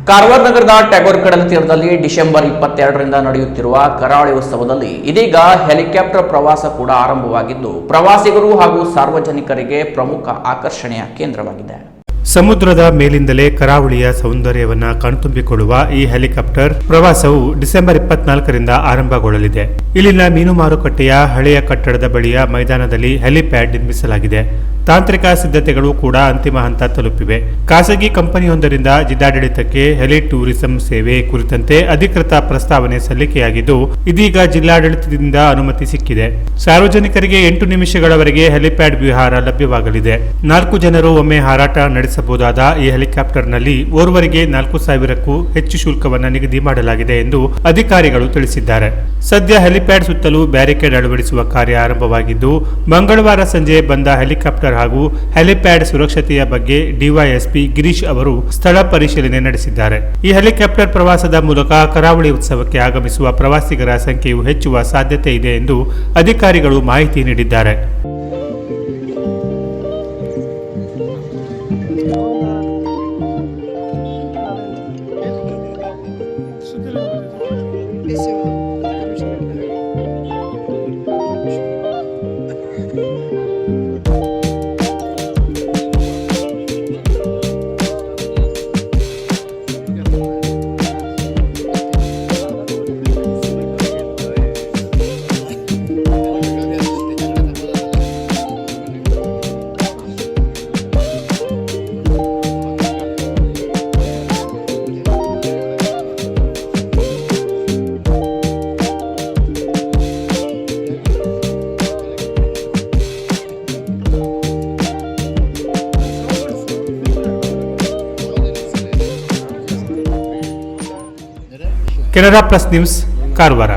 ಕಾರವಾರ ನಗರದ ಟ್ಯಾಗೋರ್ ಕಡಲ ತೀರದಲ್ಲಿ ಡಿಸೆಂಬರ್ 22ರಿಂದ ನಡೆಯುತ್ತಿರುವ ಕರಾವಳಿ ಉತ್ಸವದಲ್ಲಿ ಇದೀಗ ಹೆಲಿಕಾಪ್ಟರ್ ಪ್ರವಾಸ ಕೂಡ ಆರಂಭವಾಗಿದ್ದು ಪ್ರವಾಸಿಗರು ಹಾಗೂ ಸಾರ್ವಜನಿಕರಿಗೆ ಪ್ರಮುಖ ಆಕರ್ಷಣೆಯ ಕೇಂದ್ರವಾಗಿದೆ. ಸಮುದ್ರದ ಮೇಲಿಂದಲೇ ಕರಾವಳಿಯ ಸೌಂದರ್ಯವನ್ನ ಕಣ್ತುಂಬಿಕೊಳ್ಳುವ ಈ ಹೆಲಿಕಾಪ್ಟರ್ ಪ್ರವಾಸವು ಡಿಸೆಂಬರ್ 24ರಿಂದ ಆರಂಭಗೊಳ್ಳಲಿದೆ. ಇಲ್ಲಿನ ಮೀನು ಮಾರುಕಟ್ಟೆಯ ಹಳೆಯ ಕಟ್ಟಡದ ಬಳಿಯ ಮೈದಾನದಲ್ಲಿ ಹೆಲಿಪ್ಯಾಡ್ ನಿರ್ಮಿಸಲಾಗಿದೆ. ತಾಂತ್ರಿಕ ಸಿದ್ಧತೆಗಳು ಕೂಡ ಅಂತಿಮ ಹಂತ ತಲುಪಿವೆ. ಖಾಸಗಿ ಕಂಪನಿಯೊಂದರಿಂದ ಜಿಲ್ಲಾಡಳಿತಕ್ಕೆ ಹೆಲಿ ಟೂರಿಸಂ ಸೇವೆ ಕುರಿತಂತೆ ಅಧಿಕೃತ ಪ್ರಸ್ತಾವನೆ ಸಲ್ಲಿಕೆಯಾಗಿದ್ದು ಇದೀಗ ಜಿಲ್ಲಾಡಳಿತದಿಂದ ಅನುಮತಿ ಸಿಕ್ಕಿದೆ. ಸಾರ್ವಜನಿಕರಿಗೆ 8 ನಿಮಿಷಗಳವರೆಗೆ ಹೆಲಿಪ್ಯಾಡ್ ವಿಹಾರ ಲಭ್ಯವಾಗಲಿದೆ. 4 ಜನರು ಒಮ್ಮೆ ಹಾರಾಟ ನಡೆಸಬಹುದಾದ ಈ ಹೆಲಿಕಾಪ್ಟರ್ನಲ್ಲಿ ಓರ್ವರಿಗೆ 4,000ಕ್ಕೂ ಹೆಚ್ಚು ಶುಲ್ಕವನ್ನು ನಿಗದಿ ಮಾಡಲಾಗಿದೆ ಎಂದು ಅಧಿಕಾರಿಗಳು ತಿಳಿಸಿದ್ದಾರೆ. ಸದ್ಯ ಹೆಲಿಪ್ಯಾಡ್ ಸುತ್ತಲೂ ಬ್ಯಾರಿಕೇಡ್ ಅಳವಡಿಸುವ ಕಾರ್ಯ ಆರಂಭವಾಗಿದ್ದು ಮಂಗಳವಾರ ಸಂಜೆ ಬಂದ ಹೆಲಿಕಾಪ್ಟರ್ ಹಾಗೂ ಹೆಲಿಪ್ಯಾಡ್ ಸುರಕ್ಷತೆಯ ಬಗ್ಗೆ ಡಿವೈಎಸ್ಪಿ ಗಿರೀಶ್ ಅವರು ಸ್ಥಳ ಪರಿಶೀಲನೆ ನಡೆಸಿದ್ದಾರೆ. ಈ ಹೆಲಿಕಾಪ್ಟರ್ ಪ್ರವಾಸದ ಮೂಲಕ ಕರಾವಳಿ ಉತ್ಸವಕ್ಕೆ ಆಗಮಿಸುವ ಪ್ರವಾಸಿಗರ ಸಂಖ್ಯೆಯು ಹೆಚ್ಚುವ ಸಾಧ್ಯತೆ ಇದೆ ಎಂದು ಅಧಿಕಾರಿಗಳು ಮಾಹಿತಿ ನೀಡಿದ್ದಾರೆ. Canara plus news Karwar.